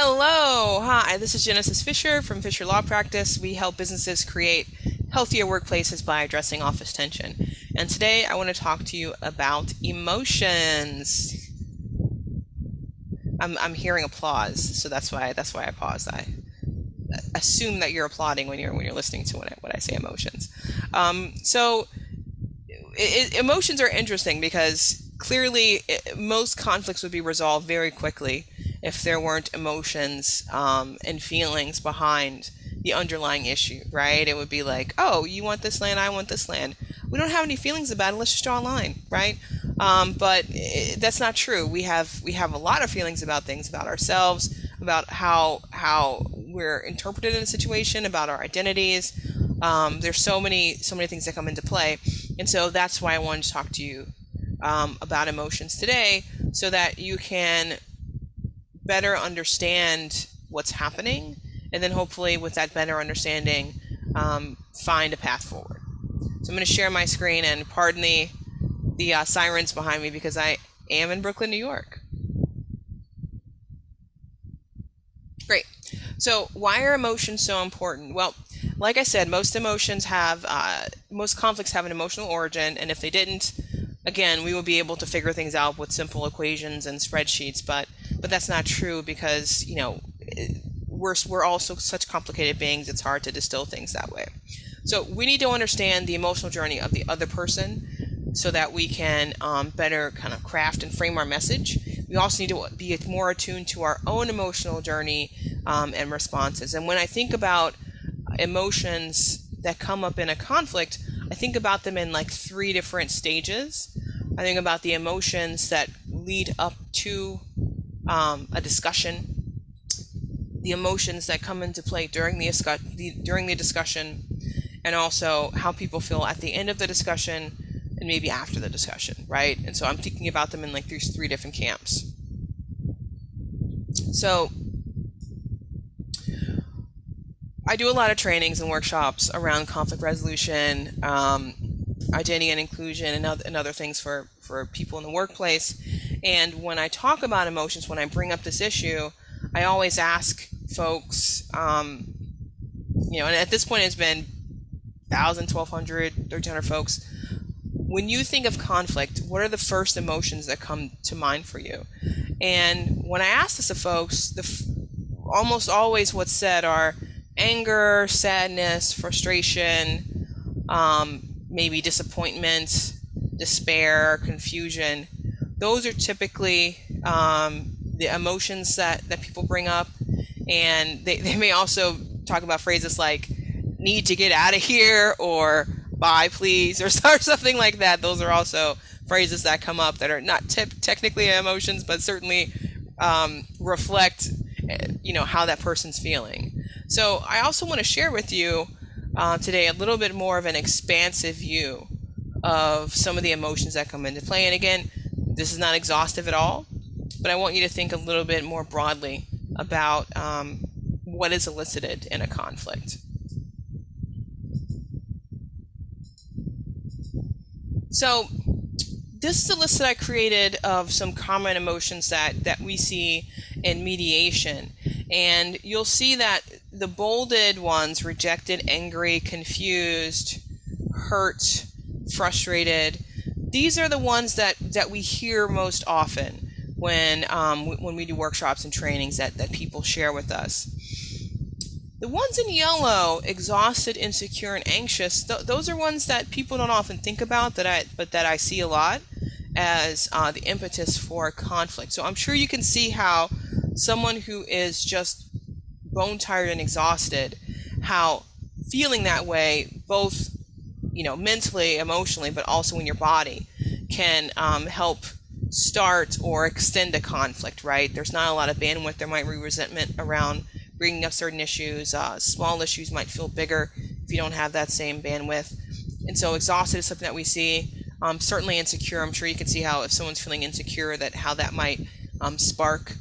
Hello, hi, this is Genesis Fisher from Fisher Law Practice. We help businesses create healthier workplaces by addressing office tension. And today I want to talk to you about emotions. I'm hearing applause, so that's why I paused. I assume that you're applauding when you're listening to what I say emotions. Emotions are interesting because clearly most conflicts would be resolved very quickly if there weren't emotions and feelings behind the underlying issue, right? It would be like, oh, you want this land, I want this land. We don't have any feelings about it. Let's just draw a line, right? But that's not true. We have a lot of feelings about things, about ourselves, about how we're interpreted in a situation, about our identities. There's so many things that come into play, and so that's why I wanted to talk to you about emotions today, so that you can better understand what's happening, and then hopefully with that better understanding, find a path forward. So I'm going to share my screen, and pardon the sirens behind me because I am in Brooklyn, New York. Great. So why are emotions so important? Well, like I said, most conflicts have an emotional origin, and if they didn't, again, we would be able to figure things out with simple equations and spreadsheets, but that's not true because, we're also such complicated beings, it's hard to distill things that way. So we need to understand the emotional journey of the other person so that we can better kind of craft and frame our message. We also need to be more attuned to our own emotional journey and responses. And when I think about emotions that come up in a conflict, I think about them in like 3 different stages. I think about the emotions that lead up to a discussion, the emotions that come into play during the discussion, and also how people feel at the end of the discussion and maybe after the discussion, right? And so I'm thinking about them in like these 3 different camps. So I do a lot of trainings and workshops around conflict resolution, identity and inclusion, and other things for people in the workplace. And when I talk about emotions, when I bring up this issue, I always ask folks, and at this point it's been 1,000, 1,200, 1,300 folks. When you think of conflict, what are the first emotions that come to mind for you? And when I ask this of folks, almost always what's said are anger, sadness, frustration, maybe disappointment, despair, confusion. Those are typically the emotions that people bring up. And they may also talk about phrases like need to get out of here or bye please or something like that. Those are also phrases that come up that are not technically emotions, but certainly reflect how that person's feeling. So I also want to share with you today a little bit more of an expansive view of some of the emotions that come into play. And again, this is not exhaustive at all, but I want you to think a little bit more broadly about what is elicited in a conflict. So this is a list that I created of some common emotions that we see in mediation. And you'll see that the bolded ones, rejected, angry, confused, hurt, frustrated, these are the ones that we hear most often when we do workshops and trainings that people share with us. The ones in yellow, exhausted, insecure, and anxious, those are ones that people don't often think about, but that I see a lot as the impetus for conflict. So I'm sure you can see how someone who is just bone tired and exhausted, how feeling that way, both mentally, emotionally, but also in your body, can help start or extend a conflict, right? There's not a lot of bandwidth. There might be resentment around bringing up certain issues. Small issues might feel bigger if you don't have that same bandwidth. And so exhausted is something that we see. Certainly insecure. I'm sure you can see how if someone's feeling insecure, how that might spark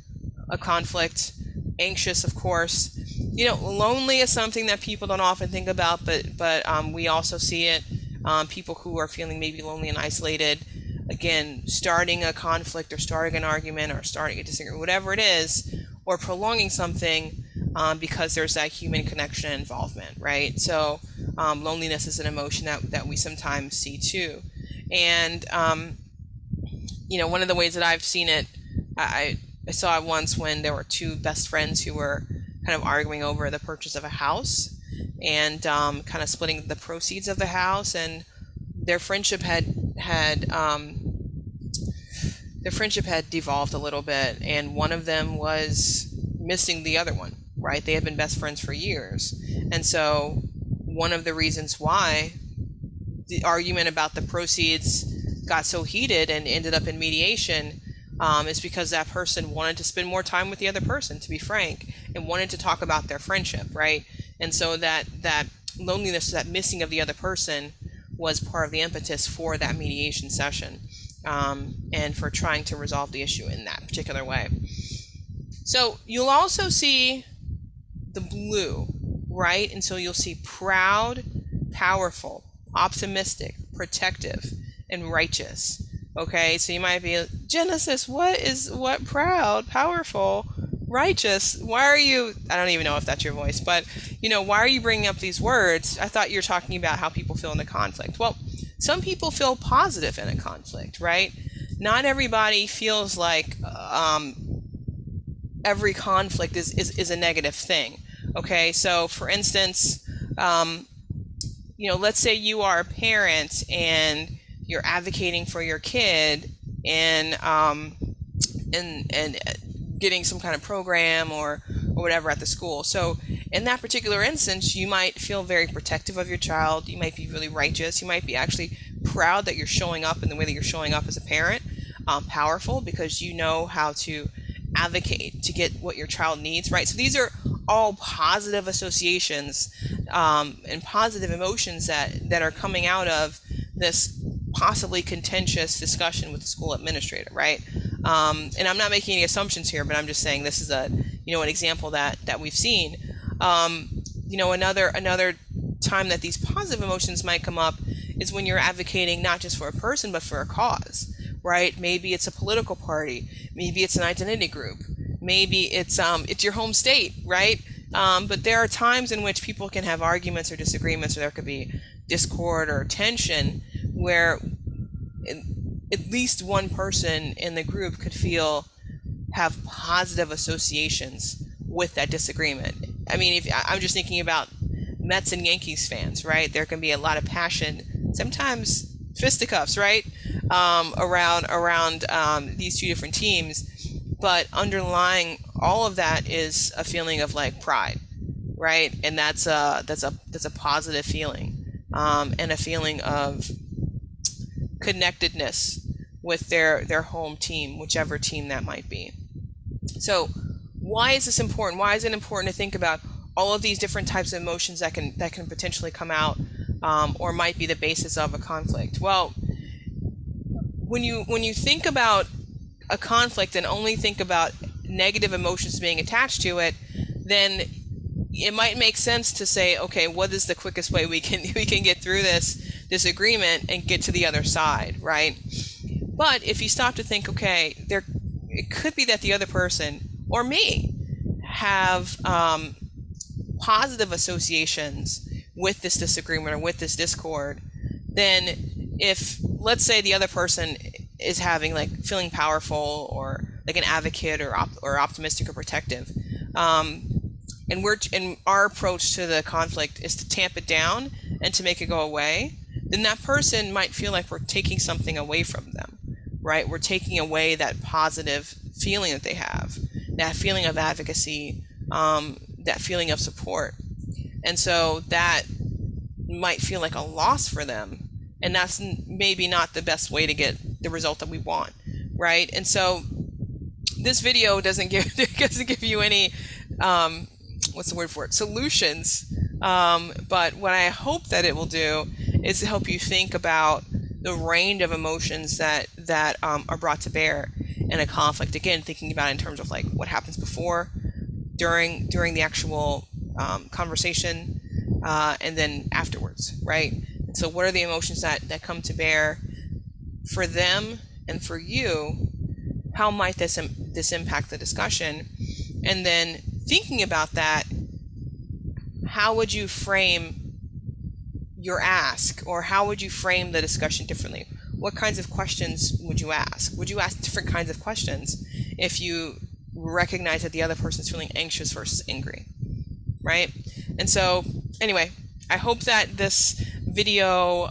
a conflict. Anxious, of course. Lonely is something that people don't often think about, but we also see it. People who are feeling maybe lonely and isolated again, starting a conflict or starting an argument or starting a disagreement, whatever it is, or prolonging something because there's that human connection and involvement, right? So loneliness is an emotion that we sometimes see too. And, one of the ways that I've seen it, I saw it once when there were two best friends who were kind of arguing over the purchase of a house and kind of splitting the proceeds of the house, and their friendship had devolved a little bit, and one of them was missing the other one, right? They had been best friends for years, and so one of the reasons why the argument about the proceeds got so heated and ended up in mediation is because that person wanted to spend more time with the other person, to be frank, and wanted to talk about their friendship, right? And so that loneliness, that missing of the other person, was part of the impetus for that mediation session and for trying to resolve the issue in that particular way. So you'll also see the blue, right? And so you'll see proud, powerful, optimistic, protective, and righteous. Okay, so you might be, Genesis, what proud, powerful, righteous? Why are you, I don't even know if that's your voice, but why are you bringing up these words? I thought you were talking about how people feel in a conflict. Well, some people feel positive in a conflict, right? Not everybody feels like every conflict is a negative thing. Okay, so for instance, let's say you are a parent and you're advocating for your kid and getting some kind of program or whatever at the school. So in that particular instance, you might feel very protective of your child. You might be really righteous. You might be actually proud that you're showing up in the way that you're showing up as a parent. Powerful because you know how to advocate to get what your child needs, right? So these are all positive associations and positive emotions that are coming out of this possibly contentious discussion with the school administrator, right? And I'm not making any assumptions here, but I'm just saying this is an example that we've seen. Another time that these positive emotions might come up is when you're advocating not just for a person, but for a cause, right? Maybe it's a political party, maybe it's an identity group, maybe it's your home state, right? But there are times in which people can have arguments or disagreements, or there could be discord or tension where at least one person in the group could have positive associations with that disagreement. I mean, I'm just thinking about Mets and Yankees fans, right? There can be a lot of passion, sometimes fisticuffs, right? Around these two different teams, but underlying all of that is a feeling of like pride, right? And that's a positive feeling, and a feeling of connectedness with their home team, whichever team that might be. So why is this important? Why is it important to think about all of these different types of emotions that can potentially come out or might be the basis of a conflict? Well, when you think about a conflict and only think about negative emotions being attached to it, then it might make sense to say, okay, what is the quickest way we can get through this disagreement and get to the other side, right? But if you stop to think, okay, it could be that the other person or me have positive associations with this disagreement or with this discord, then if, let's say, the other person is having feeling powerful or like an advocate or optimistic or protective, and our approach to the conflict is to tamp it down and to make it go away, then that person might feel like we're taking something away from them, right? We're taking away that positive feeling that they have, that feeling of advocacy, that feeling of support. And so that might feel like a loss for them. And that's maybe not the best way to get the result that we want, right? And so this video doesn't give you any, what's the word for it, solutions. But what I hope that it will do is to help you think about the range of emotions that are brought to bear in a conflict. Again, thinking about it in terms of what happens before, during the actual conversation, and then afterwards, right? And so what are the emotions that come to bear for them and for you, how might this impact the discussion? And then thinking about that, how would you frame your ask, or how would you frame the discussion differently? What kinds of questions would you ask? Would you ask different kinds of questions if you recognize that the other person is feeling anxious versus angry, right? And so anyway, I hope that this video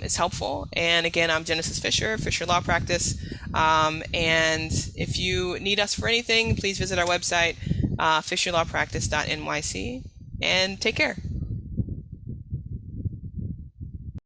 is helpful. And again, I'm Genesis Fisher, Fisher Law Practice. And if you need us for anything, please visit our website, fisherlawpractice.nyc, and take care.